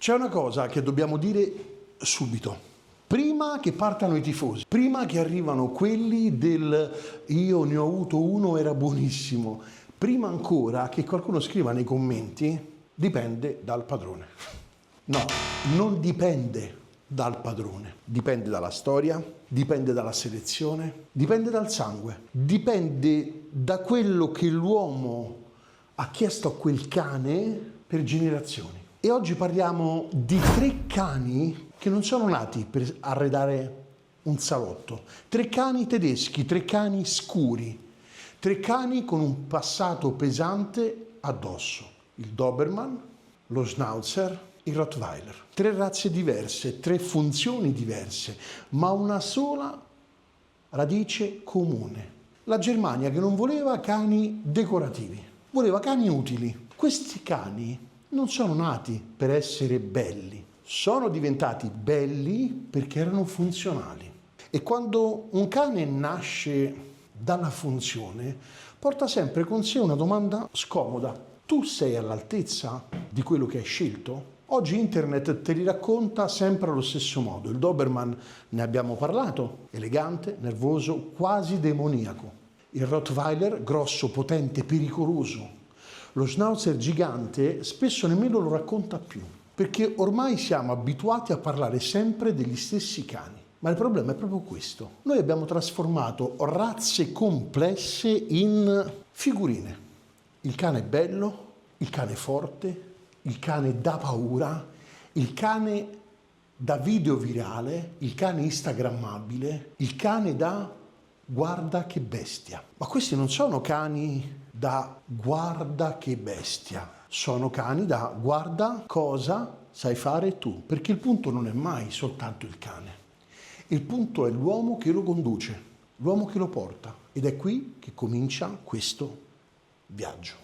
C'è una cosa che dobbiamo dire subito. Prima che partano i tifosi, prima che arrivano quelli del io ne ho avuto uno, era buonissimo, prima ancora che qualcuno scriva nei commenti, dipende dal padrone. No, non dipende dal padrone, dipende dalla storia, dipende dalla selezione, dipende dal sangue, dipende da quello che l'uomo ha chiesto a quel cane per generazioni. E oggi parliamo di 3 cani che non sono nati per arredare un salotto. 3 cani tedeschi, 3 cani scuri, 3 cani con un passato pesante addosso. Il Doberman, lo Schnauzer, il Rottweiler. 3 razze diverse, 3 funzioni diverse, ma una sola radice comune. La Germania che non voleva cani decorativi, voleva cani utili. Questi cani non sono nati per essere belli, sono diventati belli perché erano funzionali. E quando un cane nasce dalla funzione, porta sempre con sé una domanda scomoda. Tu sei all'altezza di quello che hai scelto? Oggi internet te li racconta sempre allo stesso modo. Il Doberman, ne abbiamo parlato, elegante, nervoso, quasi demoniaco. Il Rottweiler, grosso, potente, pericoloso. Lo Schnauzer gigante spesso nemmeno lo racconta più, perché ormai siamo abituati a parlare sempre degli stessi cani. Ma il problema è proprio questo. Noi abbiamo trasformato razze complesse in figurine. Il cane è bello, il cane è forte, il cane dà paura, il cane da video virale, il cane instagrammabile, il cane da guarda che bestia. Ma questi non sono cani da guarda che bestia, sono cani da guarda cosa sai fare tu, perché il punto non è mai soltanto il cane, il punto è l'uomo che lo conduce, l'uomo che lo porta, ed è qui che comincia questo viaggio.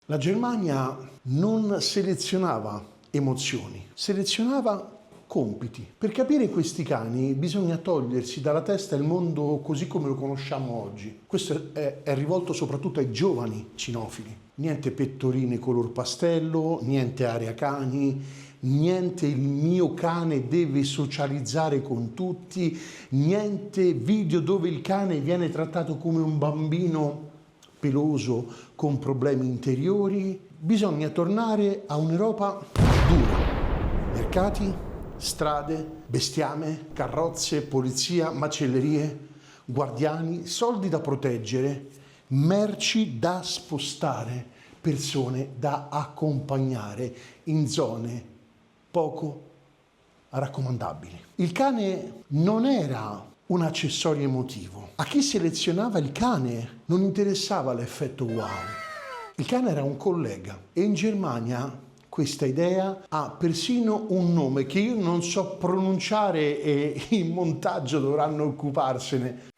La Germania non selezionava emozioni, selezionava compiti. Per capire questi cani bisogna togliersi dalla testa il mondo così come lo conosciamo oggi. Questo è rivolto soprattutto ai giovani cinofili. Niente pettorine color pastello, niente area cani, niente il mio cane deve socializzare con tutti, niente video dove il cane viene trattato come un bambino peloso con problemi interiori. Bisogna tornare a un'Europa dura. Mercati, strade, bestiame, carrozze, polizia, macellerie, guardiani, soldi da proteggere, merci da spostare, persone da accompagnare in zone poco raccomandabili. Il cane non era un accessorio emotivo. A chi selezionava il cane non interessava l'effetto wow. Il cane era un collega e in Germania questa idea ha persino un nome che io non so pronunciare e in montaggio dovranno occuparsene.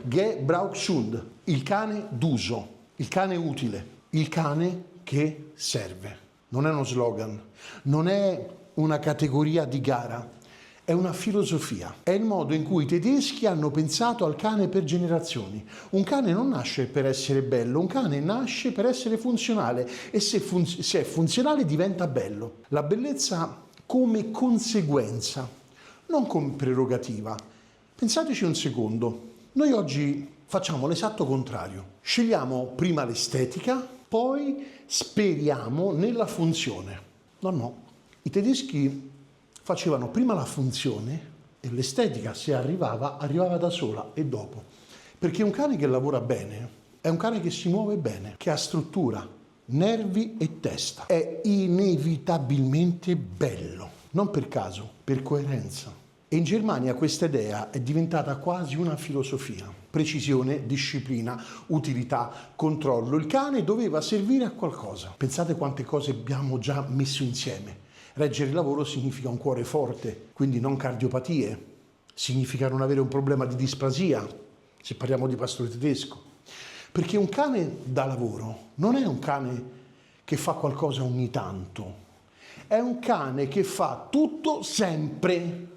Gebrauchshund, il cane d'uso, il cane utile, il cane che serve. Non è uno slogan, non è una categoria di gara, è una filosofia. È il modo in cui i tedeschi hanno pensato al cane per generazioni. Un cane non nasce per essere bello, un cane nasce per essere funzionale e se è funzionale diventa bello. La bellezza come conseguenza, non come prerogativa. Pensateci un secondo. Noi oggi facciamo l'esatto contrario. Scegliamo prima l'estetica, poi speriamo nella funzione. No. I tedeschi facevano prima la funzione e l'estetica, se arrivava da sola e dopo. Perché un cane che lavora bene è un cane che si muove bene, che ha struttura, nervi e testa. È inevitabilmente bello, non per caso, per coerenza. E in Germania questa idea è diventata quasi una filosofia. Precisione, disciplina, utilità, controllo. Il cane doveva servire a qualcosa. Pensate quante cose abbiamo già messo insieme. Reggere il lavoro significa un cuore forte, quindi non cardiopatie, significa non avere un problema di displasia, se parliamo di pastore tedesco. Perché un cane da lavoro non è un cane che fa qualcosa ogni tanto, è un cane che fa tutto sempre.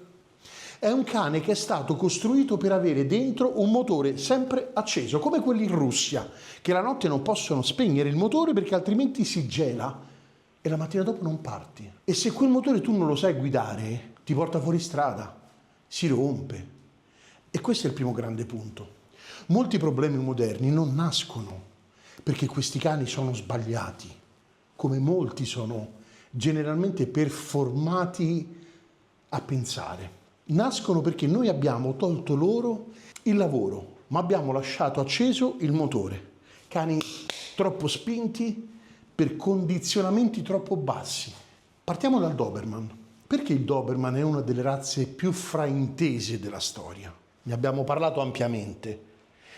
È un cane che è stato costruito per avere dentro un motore sempre acceso, come quelli in Russia, che la notte non possono spegnere il motore perché altrimenti si gela. e la mattina dopo non parti. E se quel motore tu non lo sai guidare, ti porta fuori strada, si rompe. E questo è il primo grande punto. Molti problemi moderni non nascono perché questi cani sono sbagliati, come molti sono generalmente performati a pensare. Nascono perché noi abbiamo tolto loro il lavoro, ma abbiamo lasciato acceso il motore. Cani troppo spinti per condizionamenti troppo bassi. Partiamo dal Doberman. Perché il Doberman è una delle razze più fraintese della storia? Ne abbiamo parlato ampiamente.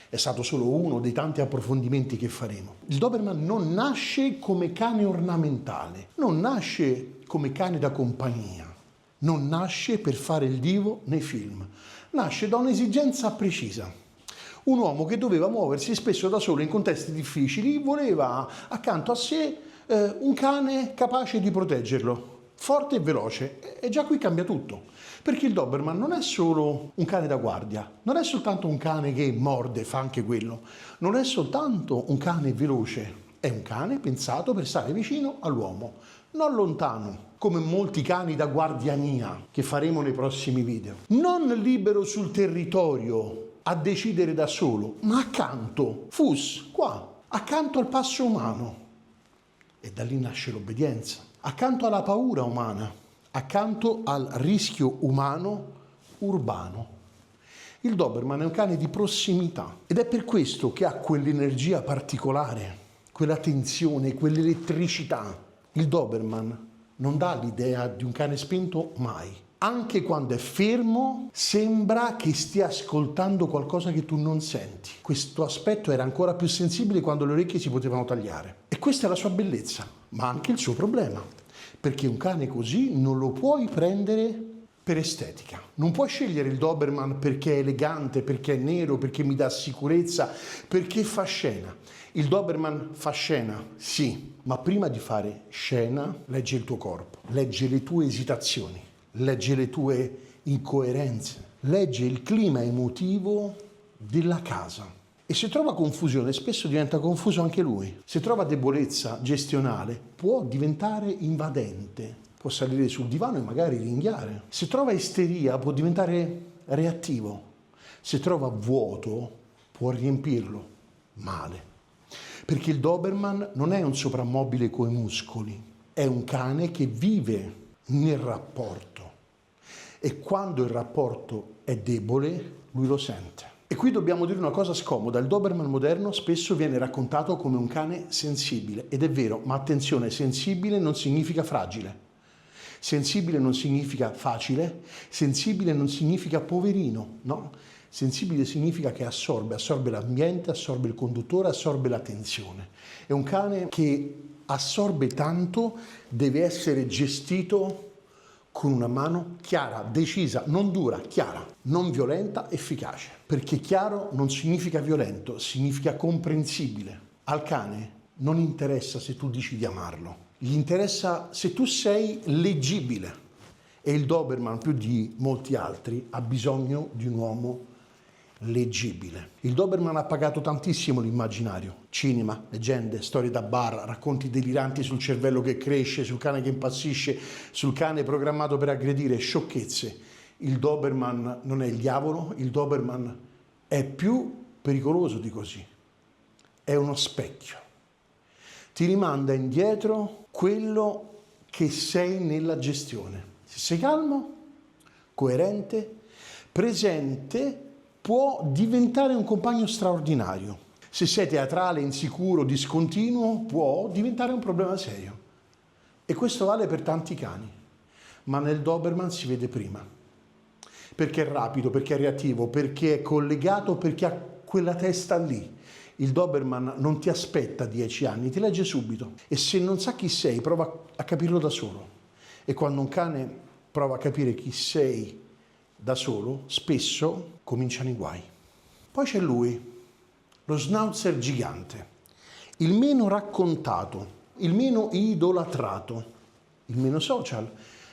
È stato solo uno dei tanti approfondimenti che faremo. Il Doberman non nasce come cane ornamentale, non nasce come cane da compagnia, non nasce per fare il divo nei film, nasce da un'esigenza precisa. Un uomo che doveva muoversi spesso da solo in contesti difficili voleva accanto a sé un cane capace di proteggerlo, forte e veloce. E già qui cambia tutto, perché il Doberman non è solo un cane da guardia, non è soltanto un cane che morde, fa anche quello, non è soltanto un cane veloce, è un cane pensato per stare vicino all'uomo, non lontano, come molti cani da guardiania che faremo nei prossimi video. Non libero sul territorio a decidere da solo, ma accanto, fus, qua, accanto al passo umano. E da lì nasce l'obbedienza. Accanto alla paura umana, accanto al rischio umano urbano. Il Doberman è un cane di prossimità ed è per questo che ha quell'energia particolare, quella tensione, quell'elettricità. Il Doberman non dà l'idea di un cane spento mai. Anche quando è fermo sembra che stia ascoltando qualcosa che tu non senti. Questo aspetto era ancora più sensibile quando le orecchie si potevano tagliare. E questa è la sua bellezza, ma anche il suo problema. Perché un cane così non lo puoi prendere per estetica. Non puoi scegliere il Doberman perché è elegante, perché è nero, perché mi dà sicurezza, perché fa scena. Il Doberman fa scena, sì, ma prima di fare scena legge il tuo corpo, legge le tue esitazioni, legge le tue incoerenze, legge il clima emotivo della casa. E se trova confusione, spesso diventa confuso anche lui. Se trova debolezza gestionale, può diventare invadente, può salire sul divano e magari ringhiare. Se trova isteria, può diventare reattivo. Se trova vuoto, può riempirlo male. Perché il Doberman non è un soprammobile coi muscoli, è un cane che vive nel rapporto. E quando il rapporto è debole, lui lo sente. E qui dobbiamo dire una cosa scomoda, il Doberman moderno spesso viene raccontato come un cane sensibile, ed è vero, ma attenzione, sensibile non significa fragile, sensibile non significa facile, sensibile non significa poverino, no? Sensibile significa che assorbe l'ambiente, assorbe il conduttore, assorbe la tensione. È un cane che assorbe tanto, deve essere gestito con una mano chiara, decisa, non dura, chiara, non violenta, efficace. Perché chiaro non significa violento, significa comprensibile. Al cane non interessa se tu dici di amarlo, gli interessa se tu sei leggibile. E il Doberman, più di molti altri, ha bisogno di un uomo leggibile. Il Doberman ha pagato tantissimo l'immaginario. Cinema, leggende, storie da bar, racconti deliranti sul cervello che cresce, sul cane che impazzisce, sul cane programmato per aggredire, sciocchezze. Il Doberman non è il diavolo, il Doberman è più pericoloso di così. È uno specchio. Ti rimanda indietro quello che sei nella gestione. Se sei calmo, coerente, presente, può diventare un compagno straordinario. Se sei teatrale, insicuro, discontinuo, può diventare un problema serio. E questo vale per tanti cani, ma nel Doberman si vede prima. Perché è rapido, perché è reattivo, perché è collegato, perché ha quella testa lì. Il Doberman non ti aspetta 10 anni, ti legge subito. E se non sa chi sei, prova a capirlo da solo. E quando un cane prova a capire chi sei da solo, spesso cominciano i guai. Poi c'è lui, lo Schnauzer gigante, il meno raccontato, il meno idolatrato, il meno social.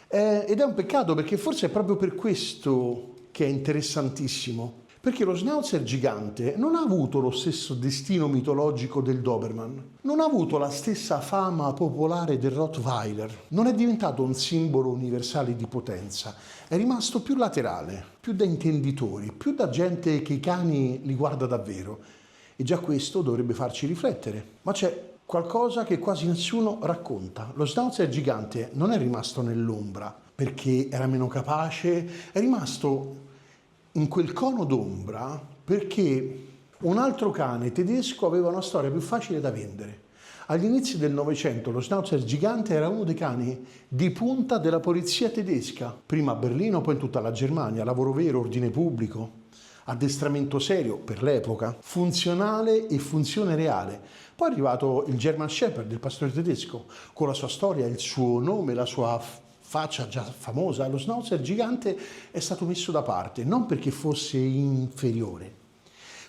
Ed è un peccato, perché forse è proprio per questo che è interessantissimo, Perché lo Schnauzer gigante non ha avuto lo stesso destino mitologico del Doberman, non ha avuto la stessa fama popolare del Rottweiler, non è diventato un simbolo universale di potenza, è rimasto più laterale, più da intenditori, più da gente che i cani li guarda davvero. E già questo dovrebbe farci riflettere. Ma c'è qualcosa che quasi nessuno racconta. Lo Schnauzer gigante non è rimasto nell'ombra perché era meno capace, è rimasto in quel cono d'ombra perché un altro cane tedesco aveva una storia più facile da vendere. Agli inizi del Novecento lo Schnauzer gigante era uno dei cani di punta della polizia tedesca, prima a Berlino, poi in tutta la Germania, lavoro vero, ordine pubblico, addestramento serio per l'epoca, funzionale e funzione reale. Poi è arrivato il German Shepherd, il pastore tedesco, con la sua storia, il suo nome, la sua faccia già famosa. Lo Schnauzer gigante è stato messo da parte, non perché fosse inferiore,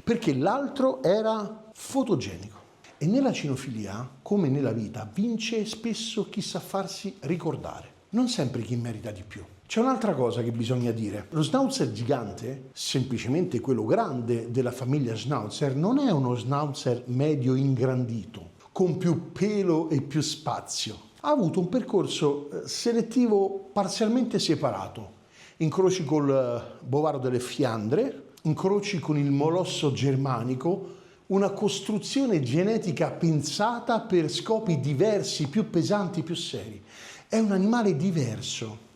perché l'altro era fotogenico. E nella cinofilia, come nella vita, vince spesso chi sa farsi ricordare, non sempre chi merita di più. C'è un'altra cosa che bisogna dire. Lo Schnauzer gigante, semplicemente quello grande della famiglia Schnauzer, non è uno Schnauzer medio ingrandito, con più pelo e più spazio. Ha avuto un percorso selettivo parzialmente separato. Incroci col bovaro delle Fiandre, incroci con il molosso germanico, una costruzione genetica pensata per scopi diversi, più pesanti, più seri. È un animale diverso,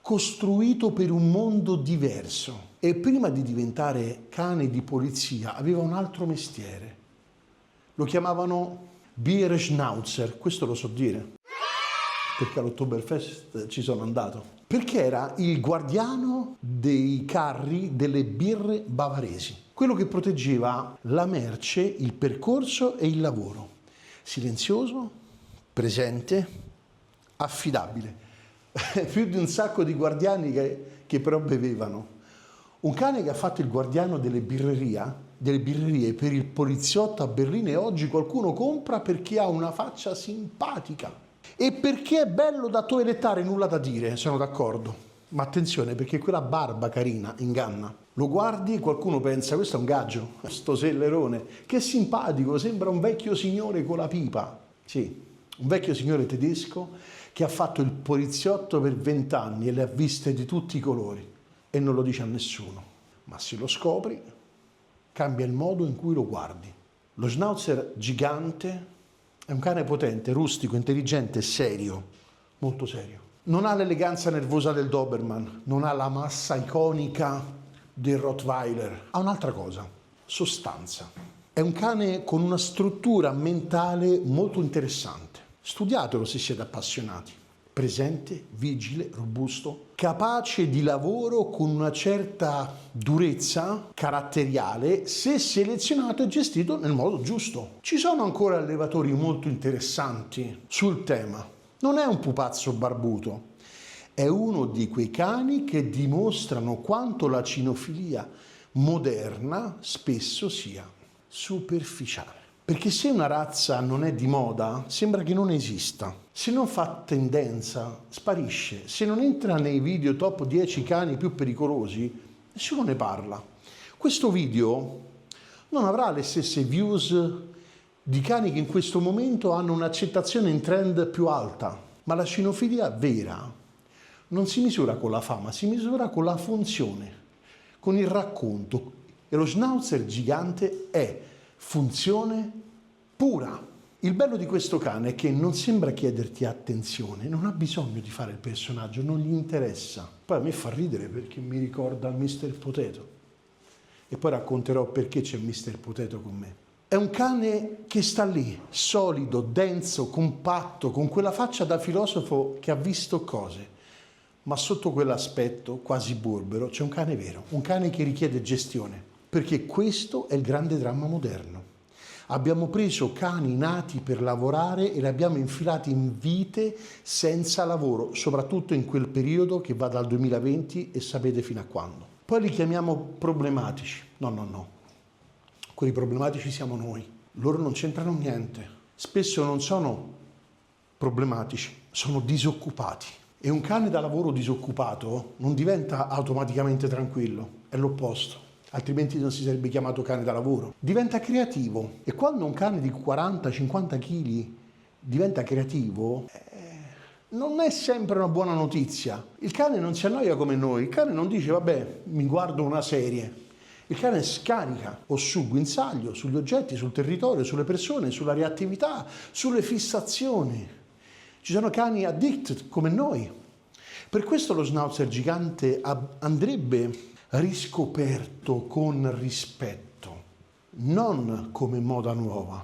costruito per un mondo diverso. E prima di diventare cane di polizia aveva un altro mestiere. Lo chiamavano Beer Schnauzer, questo lo so dire, perché all'Oktoberfest ci sono andato. Perché era il guardiano dei carri delle birre bavaresi, quello che proteggeva la merce, il percorso e il lavoro. Silenzioso, presente, affidabile. Più di un sacco di guardiani che però bevevano. Un cane che ha fatto il guardiano delle birrerie per il poliziotto a Berlino e oggi qualcuno compra perché ha una faccia simpatica. E perché è bello da toelettare, nulla da dire, sono d'accordo. Ma attenzione, perché quella barba carina inganna. Lo guardi e qualcuno pensa, questo è un gaggio, sto sellerone. Che simpatico, sembra un vecchio signore con la pipa. Sì, un vecchio signore tedesco che ha fatto il poliziotto per 20 anni e le ha viste di tutti i colori. E non lo dice a nessuno. Ma se lo scopri, cambia il modo in cui lo guardi. Lo Schnauzer gigante è un cane potente, rustico, intelligente, serio, molto serio. Non ha l'eleganza nervosa del Doberman, non ha la massa iconica del Rottweiler. Ha un'altra cosa, sostanza. È un cane con una struttura mentale molto interessante. Studiatelo se siete appassionati. Presente, vigile, robusto, capace di lavoro con una certa durezza caratteriale se selezionato e gestito nel modo giusto. Ci sono ancora allevatori molto interessanti sul tema. Non è un pupazzo barbuto, è uno di quei cani che dimostrano quanto la cinofilia moderna spesso sia superficiale. Perché se una razza non è di moda, sembra che non esista. Se non fa tendenza, sparisce. Se non entra nei video top 10 cani più pericolosi, nessuno ne parla. Questo video non avrà le stesse views di cani che in questo momento hanno un'accettazione in trend più alta. Ma la cinofilia vera non si misura con la fama, si misura con la funzione, con il racconto. E lo Schnauzer gigante è funzione pura. Il bello di questo cane è che non sembra chiederti attenzione, non ha bisogno di fare il personaggio, non gli interessa. Poi a me fa ridere perché mi ricorda Mr. Potato. E poi racconterò perché c'è Mr. Potato con me. È un cane che sta lì, solido, denso, compatto, con quella faccia da filosofo che ha visto cose. Ma sotto quell'aspetto quasi burbero c'è un cane vero, un cane che richiede gestione. Perché questo è il grande dramma moderno. Abbiamo preso cani nati per lavorare e li abbiamo infilati in vite senza lavoro, soprattutto in quel periodo che va dal 2020 e sapete fino a quando. Poi li chiamiamo problematici. No. Quelli problematici siamo noi. Loro non c'entrano niente. Spesso non sono problematici, sono disoccupati. E un cane da lavoro disoccupato non diventa automaticamente tranquillo, è l'opposto. altrimenti non si sarebbe chiamato cane da lavoro. Diventa creativo, e quando un cane di 40-50 kg diventa creativo, non è sempre una buona notizia. Il cane non si annoia come noi, il cane non dice vabbè, mi guardo una serie. Il cane scarica o su guinzaglio, sugli oggetti, sul territorio, sulle persone, sulla reattività, sulle fissazioni. Ci sono cani addicted come noi. Per questo lo schnauzer gigante andrebbe riscoperto con rispetto, non come moda nuova,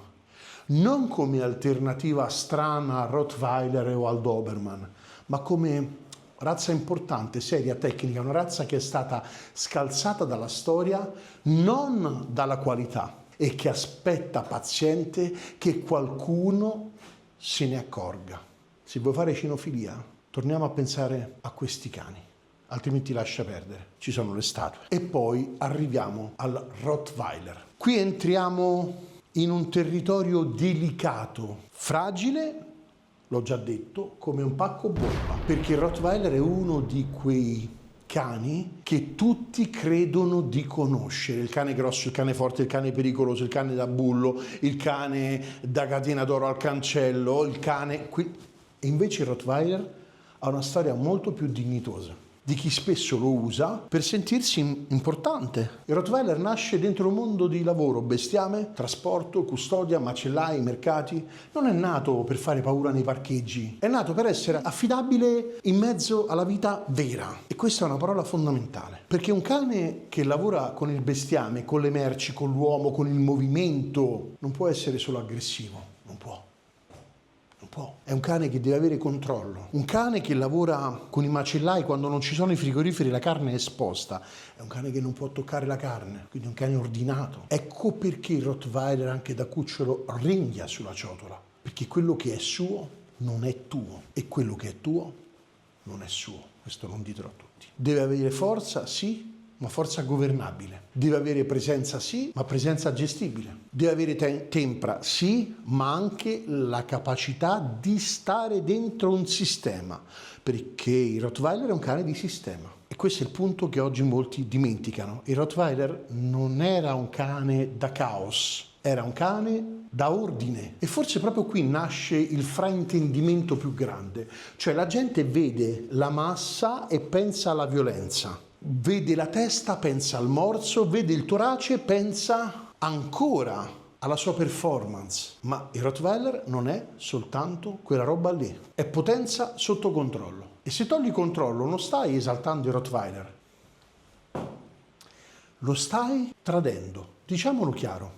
non come alternativa strana al Rottweiler o al Doberman, ma come razza importante, seria, tecnica, una razza che è stata scalzata dalla storia, non dalla qualità, e che aspetta paziente che qualcuno se ne accorga. Se vuoi fare cinofilia, torniamo a pensare a questi cani, altrimenti lascia perdere. Ci sono le statue. E poi arriviamo al Rottweiler. Qui entriamo in un territorio delicato, fragile, l'ho già detto, come un pacco bomba, perché il Rottweiler è uno di quei cani che tutti credono di conoscere: il cane grosso, il cane forte, il cane pericoloso, il cane da bullo, il cane da catena d'oro al cancello, il cane... E invece il Rottweiler ha una storia molto più dignitosa di chi spesso lo usa per sentirsi importante. Il Rottweiler nasce dentro un mondo di lavoro, bestiame, trasporto, custodia, macellai, mercati. Non è nato per fare paura nei parcheggi, è nato per essere affidabile in mezzo alla vita vera. E questa è una parola fondamentale, perché un cane che lavora con il bestiame, con le merci, con l'uomo, con il movimento, non può essere solo aggressivo, non può. È un cane che deve avere controllo. Un cane che lavora con i macellai quando non ci sono i frigoriferi, la carne è esposta. È un cane che non può toccare la carne, quindi è un cane ordinato. Ecco perché il Rottweiler anche da cucciolo ringhia sulla ciotola, perché quello che è suo non è tuo e quello che è tuo non è suo. Questo non ditelo a tutti. Deve avere forza, sì, ma forza governabile. Deve avere presenza, sì, ma presenza gestibile. Deve avere tempra, sì, ma anche la capacità di stare dentro un sistema, perché il Rottweiler è un cane di sistema. E questo è il punto che oggi molti dimenticano. Il Rottweiler non era un cane da caos, era un cane da ordine. E forse proprio qui nasce il fraintendimento più grande. Cioè la gente vede la massa e pensa alla violenza. Vede la testa, pensa al morso, vede il torace, pensa ancora alla sua performance. Ma il Rottweiler non è soltanto quella roba lì, è potenza sotto controllo. E se togli controllo non stai esaltando il Rottweiler, lo stai tradendo. Diciamolo chiaro,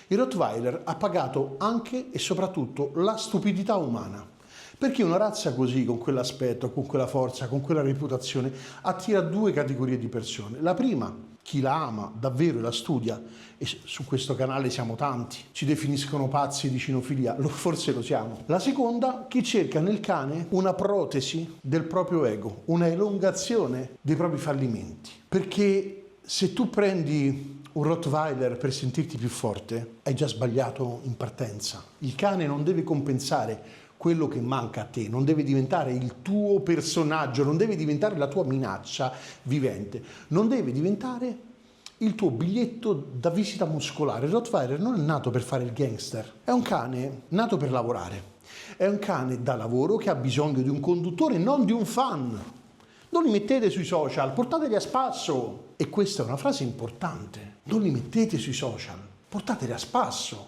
il Rottweiler ha pagato anche e soprattutto la stupidità umana. Perché una razza così, con quell'aspetto, con quella forza, con quella reputazione, attira due categorie di persone. La prima, chi la ama davvero e la studia, e su questo canale siamo tanti, ci definiscono pazzi di cinofilia, forse lo siamo. La seconda, chi cerca nel cane una protesi del proprio ego, una elongazione dei propri fallimenti. Perché se tu prendi un Rottweiler per sentirti più forte, hai già sbagliato in partenza. Il cane non deve compensare quello che manca a te, non deve diventare il tuo personaggio, non deve diventare la tua minaccia vivente, non deve diventare il tuo biglietto da visita muscolare. Il Rottweiler non è nato per fare il gangster, è un cane nato per lavorare, è un cane da lavoro che ha bisogno di un conduttore, non di un fan. Non li mettete sui social, portateli a spasso. E questa è una frase importante, non li mettete sui social, portateli a spasso.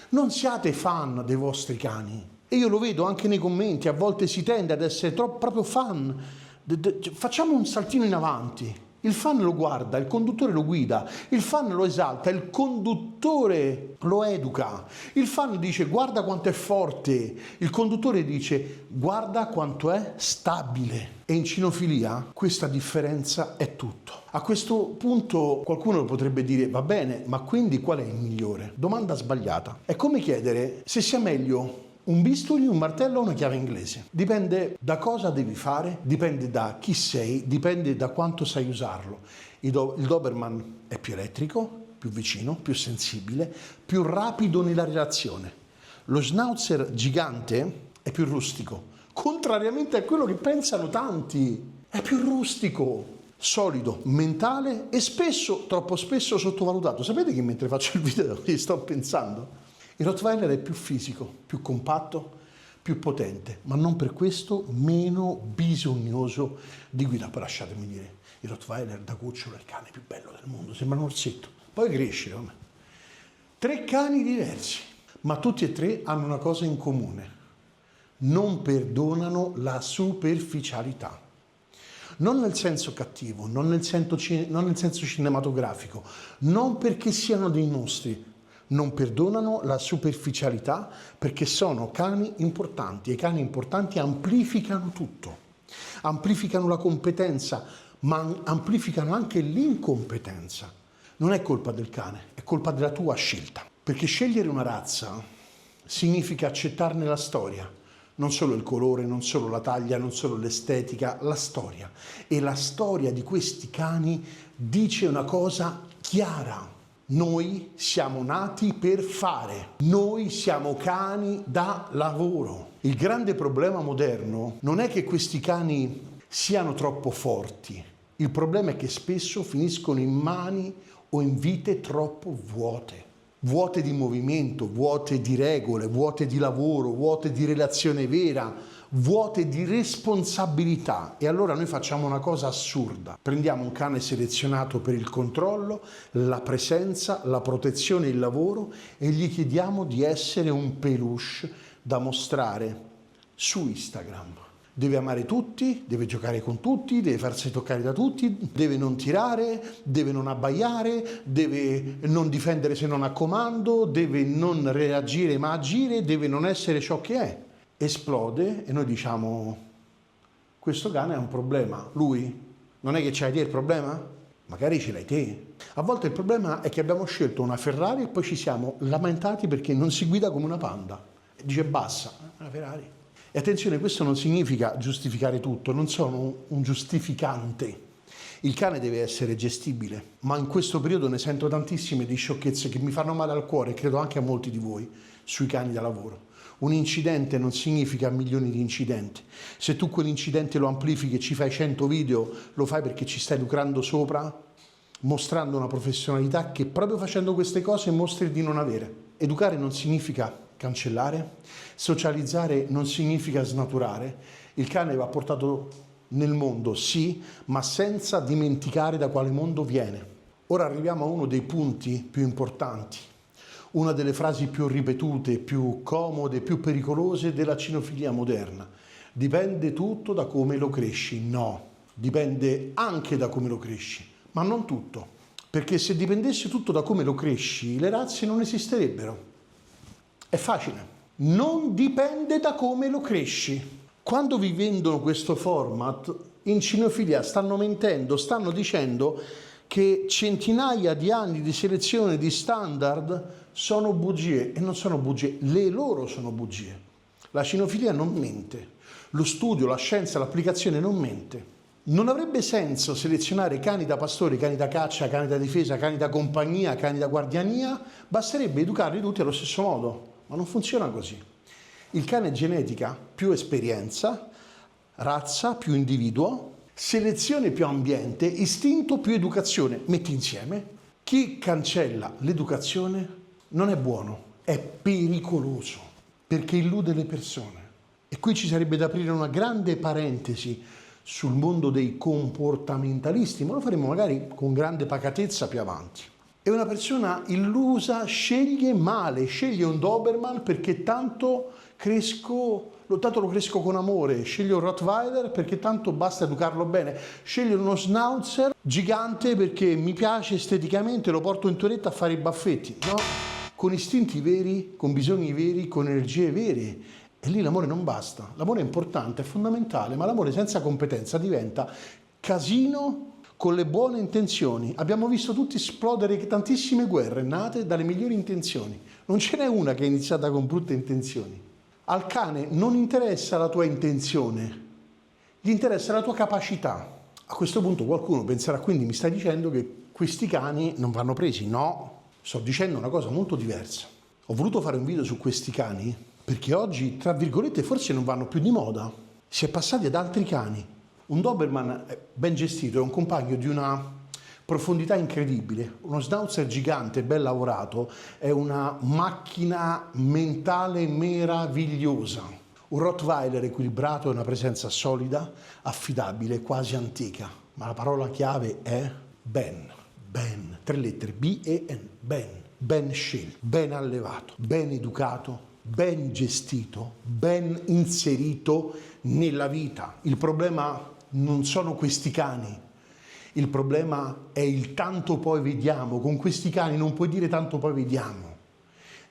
Non siate fan dei vostri cani. E io lo vedo anche nei commenti, a volte si tende ad essere proprio fan. Facciamo un saltino in avanti. Il fan lo guarda, il conduttore lo guida, il fan lo esalta, il conduttore lo educa. Il fan dice guarda quanto è forte, il conduttore dice guarda quanto è stabile. E in cinofilia questa differenza è tutto. A questo punto qualcuno potrebbe dire va bene, ma quindi qual è il migliore? Domanda sbagliata. È come chiedere se sia meglio un bisturi, un martello o una chiave inglese. Dipende da cosa devi fare, dipende da chi sei, dipende da quanto sai usarlo. Il Doberman è più elettrico, più vicino, più sensibile, più rapido nella relazione. Lo Schnauzer gigante è più rustico, contrariamente a quello che pensano tanti. È più rustico. solido, mentale e spesso, troppo spesso sottovalutato. Sapete che mentre faccio il video gli sto pensando? Il Rottweiler è più fisico, più compatto, più potente, ma non per questo meno bisognoso di guida. Poi lasciatemi dire, il Rottweiler da cucciolo è il cane più bello del mondo, sembra un orsetto, poi cresce. Vabbè. 3 cani diversi, ma tutti e 3 hanno una cosa in comune: non perdonano la superficialità. Non nel senso cattivo, non nel senso cinematografico, non perché siano dei mostri. Non perdonano la superficialità perché sono cani importanti, e i cani importanti amplificano tutto. Amplificano la competenza, ma amplificano anche l'incompetenza. Non è colpa del cane, è colpa della tua scelta. Perché scegliere una razza significa accettarne la storia. Non solo il colore, non solo la taglia, non solo l'estetica, la storia. E la storia di questi cani dice una cosa chiara. Noi siamo nati per fare. Noi siamo cani da lavoro. Il grande problema moderno non è che questi cani siano troppo forti. Il problema è che spesso finiscono in mani o in vite troppo vuote. Vuote di movimento, vuote di regole, vuote di lavoro, vuote di relazione vera, vuote di responsabilità. E allora noi facciamo una cosa assurda. Prendiamo un cane selezionato per il controllo, la presenza, la protezione e il lavoro e gli chiediamo di essere un peluche da mostrare su Instagram. Deve amare tutti, deve giocare con tutti, deve farsi toccare da tutti, deve non tirare, deve non abbaiare, deve non difendere se non ha comando, deve non reagire ma agire, deve non essere ciò che è. Esplode e noi diciamo: questo cane ha un problema. Lui non è che c'hai te il problema? Magari ce l'hai te. A volte il problema è che abbiamo scelto una Ferrari e poi ci siamo lamentati perché non si guida come una Panda. E dice bassa, una Ferrari. E attenzione, questo non significa giustificare tutto, non sono un giustificante. Il cane deve essere gestibile, ma in questo periodo ne sento tantissime di sciocchezze che mi fanno male al cuore, e credo anche a molti di voi, sui cani da lavoro. Un incidente non significa milioni di incidenti. Se tu quell'incidente lo amplifichi e ci fai 100 video, lo fai perché ci stai lucrando sopra, mostrando una professionalità che proprio facendo queste cose mostri di non avere. Educare non significa cancellare, socializzare non significa snaturare. Il cane va portato nel mondo, sì, ma senza dimenticare da quale mondo viene. Ora arriviamo a uno dei punti più importanti, una delle frasi più ripetute, più comode, più pericolose della cinofilia moderna. Dipende tutto da come lo cresci. No, dipende anche da come lo cresci, ma non tutto. Perché se dipendesse tutto da come lo cresci, le razze non esisterebbero. È facile. Non dipende da come lo cresci. Quando vi vendono questo format, in cinofilia stanno mentendo, stanno dicendo che centinaia di anni di selezione di standard sono bugie, e non sono bugie, le loro sono bugie. La cinofilia non mente, lo studio, la scienza, l'applicazione non mente. Non avrebbe senso selezionare cani da pastore, cani da caccia, cani da difesa, cani da compagnia, cani da guardiania, basterebbe educarli tutti allo stesso modo, ma non funziona così. Il cane è genetica più esperienza, razza più individuo, selezione più ambiente, istinto più educazione. Metti insieme. Chi cancella l'educazione non è buono, è pericoloso, perché illude le persone. E qui ci sarebbe da aprire una grande parentesi sul mondo dei comportamentalisti, ma lo faremo magari con grande pacatezza più avanti. E una persona illusa sceglie male, sceglie un Doberman perché tanto lo cresco con amore, sceglie un Rottweiler perché tanto basta educarlo bene, sceglie uno Schnauzer gigante perché mi piace esteticamente, lo porto in toiletta a fare i baffetti. No, con istinti veri, con bisogni veri, con energie vere. E lì l'amore non basta. L'amore è importante, è fondamentale, ma l'amore senza competenza diventa casino con le buone intenzioni. Abbiamo visto tutti esplodere tantissime guerre nate dalle migliori intenzioni. Non ce n'è una che è iniziata con brutte intenzioni. Al cane non interessa la tua intenzione, gli interessa la tua capacità. A questo punto qualcuno penserà: quindi mi stai dicendo che questi cani non vanno presi? No, sto dicendo una cosa molto diversa. Ho voluto fare un video su questi cani perché oggi, tra virgolette, forse non vanno più di moda. Si è passati ad altri cani. Un Doberman ben gestito è un compagno di una profondità incredibile. Uno Schnauzer gigante, ben lavorato, è una macchina mentale meravigliosa. Un Rottweiler equilibrato è una presenza solida, affidabile, quasi antica. Ma la parola chiave è ben. Ben, 3 lettere, B-E-N, ben. Ben scelto, ben allevato, ben educato, ben gestito, ben inserito nella vita. Il problema non sono questi cani. Il problema è il tanto poi vediamo. Con questi cani non puoi dire tanto poi vediamo.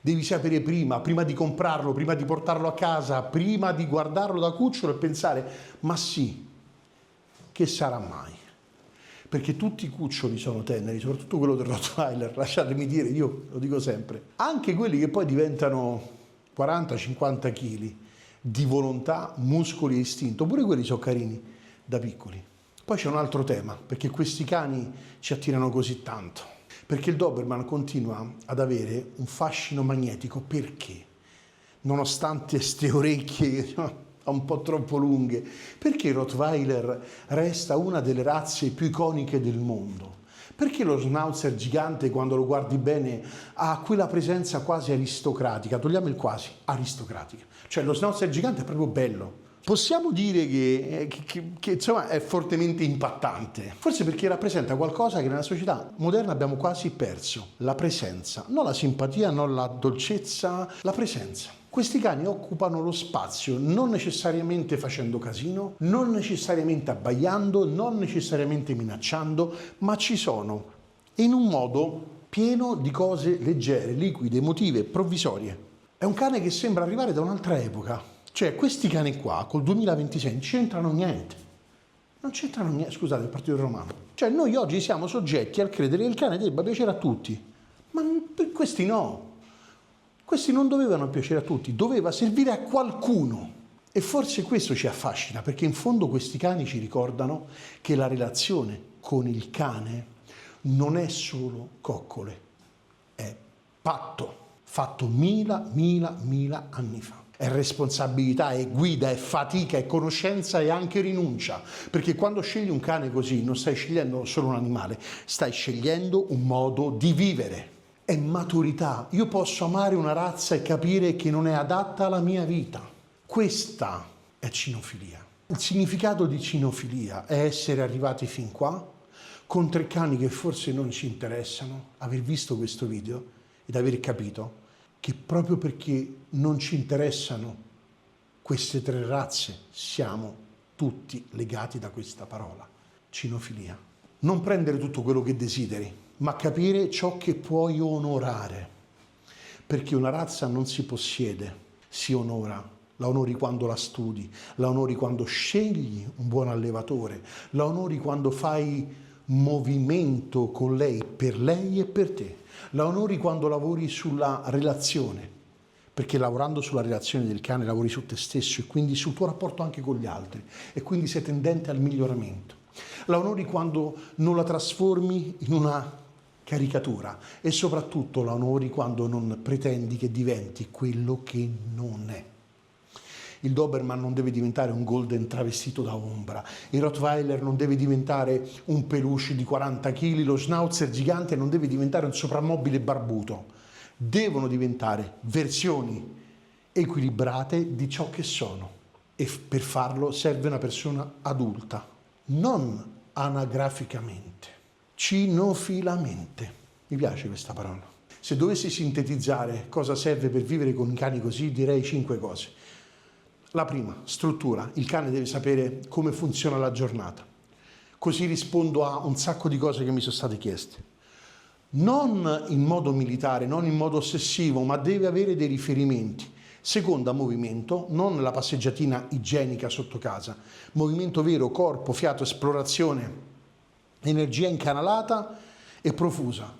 Devi sapere prima di comprarlo, prima di portarlo a casa, prima di guardarlo da cucciolo e pensare, ma sì, che sarà mai? Perché tutti i cuccioli sono teneri, soprattutto quello del Rottweiler, lasciatemi dire, io lo dico sempre. Anche quelli che poi diventano 40-50 kg di volontà, muscoli e istinto, pure quelli sono carini da piccoli. Poi c'è un altro tema, perché questi cani ci attirano così tanto. Perché il Doberman continua ad avere un fascino magnetico. Perché? Nonostante ste orecchie un po' troppo lunghe. Perché il Rottweiler resta una delle razze più iconiche del mondo? Perché lo Schnauzer gigante, quando lo guardi bene, ha quella presenza quasi aristocratica? Togliamo il quasi, aristocratica. Cioè lo Schnauzer gigante è proprio bello. Possiamo dire che insomma è fortemente impattante, forse perché rappresenta qualcosa che nella società moderna abbiamo quasi perso, la presenza, non la simpatia, non la dolcezza, la presenza. Questi cani occupano lo spazio non necessariamente facendo casino, non necessariamente abbaiando, non necessariamente minacciando, ma ci sono in un modo pieno di cose leggere, liquide, emotive, provvisorie. È un cane che sembra arrivare da un'altra epoca. Cioè, questi cani qua, col 2026, non c'entrano niente. Non c'entrano niente, scusate, il Partito Romano. Cioè, noi oggi siamo soggetti al credere che il cane debba piacere a tutti. Ma per questi no. Questi non dovevano piacere a tutti, doveva servire a qualcuno. E forse questo ci affascina, perché in fondo questi cani ci ricordano che la relazione con il cane non è solo coccole, è patto, fatto mila anni fa. È responsabilità, è guida, è fatica, è conoscenza e anche rinuncia. Perché quando scegli un cane così non stai scegliendo solo un animale, stai scegliendo un modo di vivere. È maturità. Io posso amare una razza e capire che non è adatta alla mia vita. Questa è cinofilia. Il significato di cinofilia è essere arrivati fin qua con 3 cani che forse non ci interessano, aver visto questo video ed aver capito che proprio perché non ci interessano queste 3 razze siamo tutti legati da questa parola, cinofilia. Non prendere tutto quello che desideri, ma capire ciò che puoi onorare, perché una razza non si possiede, si onora. La onori quando la studi, la onori quando scegli un buon allevatore, la onori quando fai movimento con lei, per lei e per te. La onori quando lavori sulla relazione, perché lavorando sulla relazione del cane lavori su te stesso e quindi sul tuo rapporto anche con gli altri e quindi sei tendente al miglioramento. La onori quando non la trasformi in una caricatura e soprattutto la onori quando non pretendi che diventi quello che non è. Il Doberman non deve diventare un golden travestito da ombra, il Rottweiler non deve diventare un peluche di 40 kg, lo Schnauzer gigante non deve diventare un soprammobile barbuto. Devono diventare versioni equilibrate di ciò che sono e per farlo serve una persona adulta, non anagraficamente, cinofilamente. Mi piace questa parola. Se dovessi sintetizzare cosa serve per vivere con i cani così, direi 5 cose. La prima, struttura. Il cane deve sapere come funziona la giornata. Così rispondo a un sacco di cose che mi sono state chieste. Non in modo militare, non in modo ossessivo, ma deve avere dei riferimenti. Seconda, movimento, non la passeggiatina igienica sotto casa. Movimento vero, corpo, fiato, esplorazione, energia incanalata e profusa.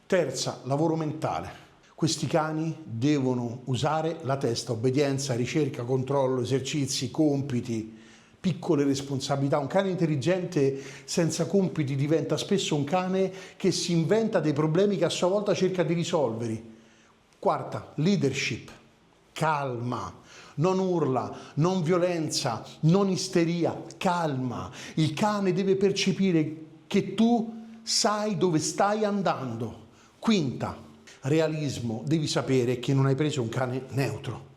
Terza, lavoro mentale. Questi cani devono usare la testa, obbedienza, ricerca, controllo, esercizi, compiti, piccole responsabilità. Un cane intelligente senza compiti diventa spesso un cane che si inventa dei problemi che a sua volta cerca di risolvere. Quarta, leadership, calma. Non urla, non violenza, non isteria, calma. Il cane deve percepire che tu sai dove stai andando. Quinta, realismo. Devi sapere che non hai preso un cane neutro.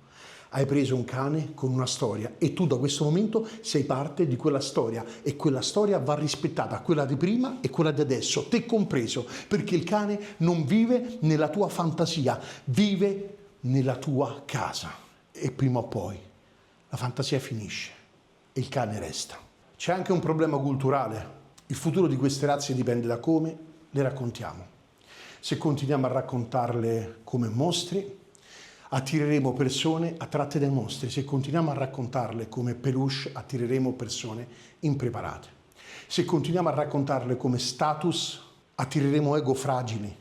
Hai preso un cane con una storia e tu da questo momento sei parte di quella storia e quella storia va rispettata, quella di prima e quella di adesso, te compreso, perché il cane non vive nella tua fantasia, vive nella tua casa e prima o poi la fantasia finisce e il cane resta. C'è anche un problema culturale, il futuro di queste razze dipende da come le raccontiamo. Se continuiamo a raccontarle come mostri, attireremo persone attratte dai mostri. Se continuiamo a raccontarle come peluche, attireremo persone impreparate. Se continuiamo a raccontarle come status, attireremo ego fragili.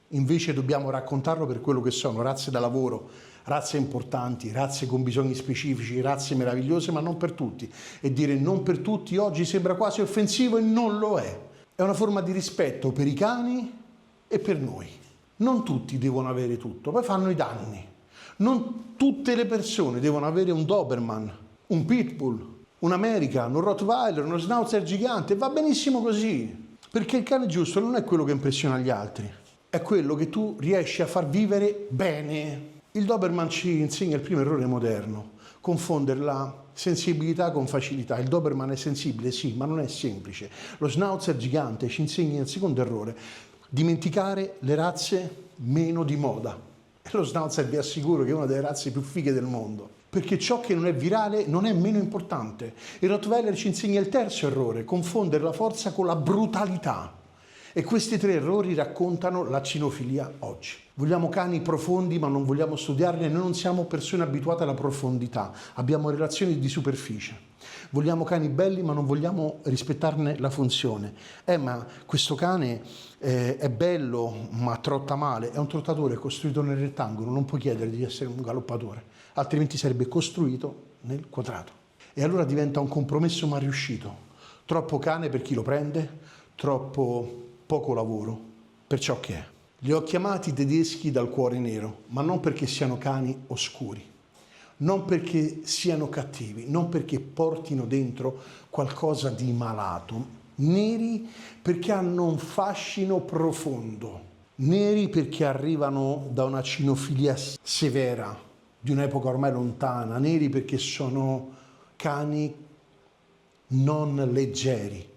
Invece dobbiamo raccontarlo per quello che sono, razze da lavoro, razze importanti, razze con bisogni specifici, razze meravigliose, ma non per tutti. E dire non per tutti oggi sembra quasi offensivo e non lo è. È una forma di rispetto per i cani e per noi. Non tutti devono avere tutto, poi fanno i danni. Non tutte le persone devono avere un Doberman, un Pitbull, un American, un Rottweiler, uno Schnauzer gigante, va benissimo così, perché il cane giusto non è quello che impressiona gli altri, è quello che tu riesci a far vivere bene. Il Doberman ci insegna il primo errore moderno, confondere la sensibilità con facilità. Il Doberman è sensibile, sì, ma non è semplice. Lo Schnauzer gigante ci insegna il secondo errore, dimenticare le razze meno di moda. E lo Schnauzer vi assicuro che è una delle razze più fighe del mondo, perché ciò che non è virale non è meno importante. Il Rottweiler ci insegna il terzo errore, confondere la forza con la brutalità. E questi tre errori raccontano la cinofilia oggi. Vogliamo cani profondi ma non vogliamo studiarli, noi non siamo persone abituate alla profondità, abbiamo relazioni di superficie. Vogliamo cani belli ma non vogliamo rispettarne la funzione. Ma questo cane è bello ma trotta male, è un trottatore costruito nel rettangolo, non puoi chiedere di essere un galoppatore, altrimenti sarebbe costruito nel quadrato. E allora diventa un compromesso ma riuscito. Troppo cane per chi lo prende, troppo poco lavoro per ciò che è. Li ho chiamati tedeschi dal cuore nero, ma non perché siano cani oscuri, non perché siano cattivi, non perché portino dentro qualcosa di malato. Neri perché hanno un fascino profondo, neri perché arrivano da una cinofilia severa, di un'epoca ormai lontana, neri perché sono cani non leggeri,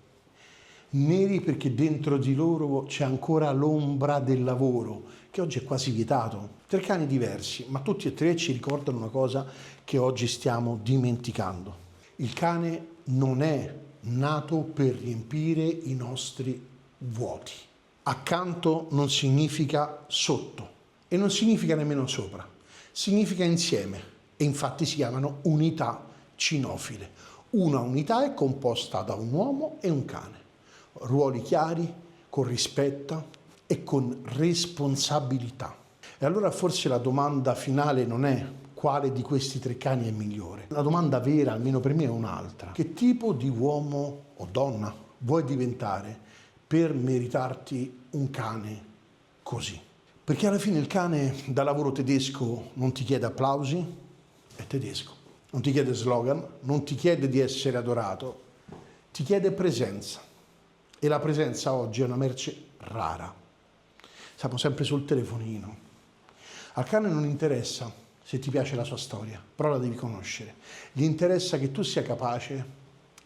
neri perché dentro di loro c'è ancora l'ombra del lavoro, che oggi è quasi vietato. Tre cani diversi, ma tutti e tre ci ricordano una cosa che oggi stiamo dimenticando. Il cane non è nato per riempire i nostri vuoti. Accanto non significa sotto e non significa nemmeno sopra, significa insieme e infatti si chiamano unità cinofile. Una unità è composta da un uomo e un cane. Ruoli chiari, con rispetto e con responsabilità. E allora forse la domanda finale non è quale di questi tre cani è migliore. La domanda vera, almeno per me, è un'altra. Che tipo di uomo o donna vuoi diventare per meritarti un cane così? Perché alla fine il cane da lavoro tedesco non ti chiede applausi, è tedesco. Non ti chiede slogan, non ti chiede di essere adorato, ti chiede presenza. E la presenza oggi è una merce rara. Siamo sempre sul telefonino. Al cane non interessa se ti piace la sua storia, però la devi conoscere. Gli interessa che tu sia capace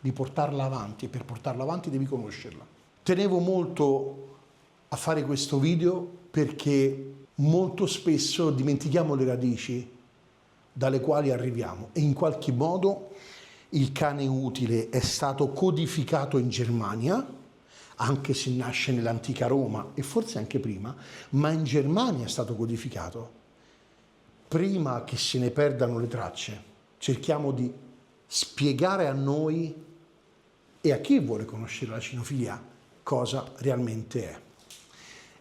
di portarla avanti e per portarla avanti devi conoscerla. Tenevo molto a fare questo video perché molto spesso dimentichiamo le radici dalle quali arriviamo e in qualche modo il cane utile è stato codificato in Germania, anche se nasce nell'antica Roma e forse anche prima, ma in Germania è stato codificato. Prima che se ne perdano le tracce, cerchiamo di spiegare a noi e a chi vuole conoscere la cinofilia cosa realmente è.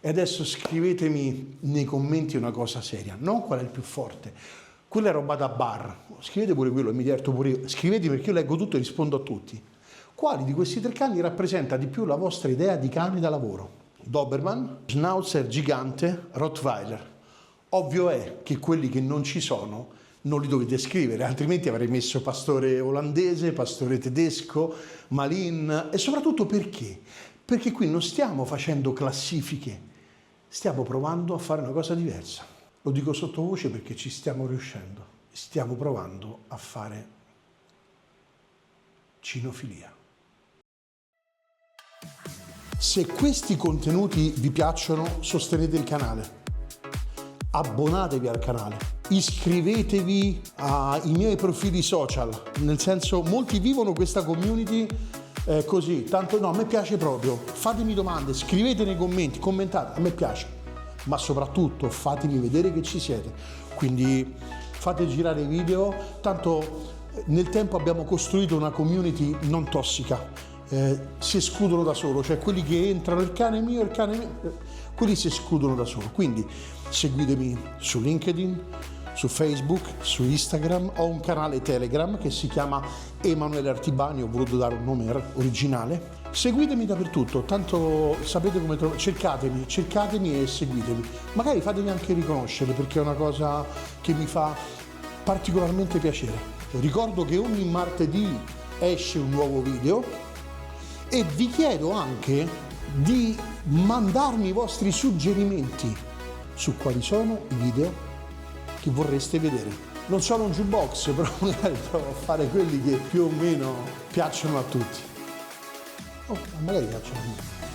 E adesso scrivetemi nei commenti una cosa seria, non qual è il più forte, quella è roba da bar, scrivete pure quello, mi diverto pure io, scrivete perché io leggo tutto e rispondo a tutti. Quali di questi tre cani rappresenta di più la vostra idea di cane da lavoro? Doberman, Schnauzer gigante, Rottweiler. Ovvio è che quelli che non ci sono non li dovete scrivere, altrimenti avrei messo pastore olandese, pastore tedesco, Malin, e soprattutto perché? Perché qui non stiamo facendo classifiche, stiamo provando a fare una cosa diversa. Lo dico sottovoce perché ci stiamo riuscendo, stiamo provando a fare cinofilia. Se questi contenuti vi piacciono, sostenete il canale, abbonatevi al canale, iscrivetevi ai miei profili social, nel senso molti vivono questa community così, tanto no, a me piace proprio, fatemi domande, scrivete nei commenti, commentate, a me piace, ma soprattutto fatemi vedere che ci siete, quindi fate girare i video, tanto nel tempo abbiamo costruito una community non tossica. Si escludono da solo, cioè quelli che entrano, il cane mio, quelli si escludono da solo. Quindi seguitemi su LinkedIn, su Facebook, su Instagram, ho un canale Telegram che si chiama Emanuele Artibani, ho voluto dare un nome originale. Seguitemi dappertutto, tanto sapete come trovare, cercatemi e seguitemi. Magari fatemi anche riconoscere perché è una cosa che mi fa particolarmente piacere. Ricordo che ogni martedì esce un nuovo video. E vi chiedo anche di mandarmi i vostri suggerimenti su quali sono i video che vorreste vedere. Non sono un jukebox, però magari provo a fare quelli che più o meno piacciono a tutti. Oh, magari piacciono a me.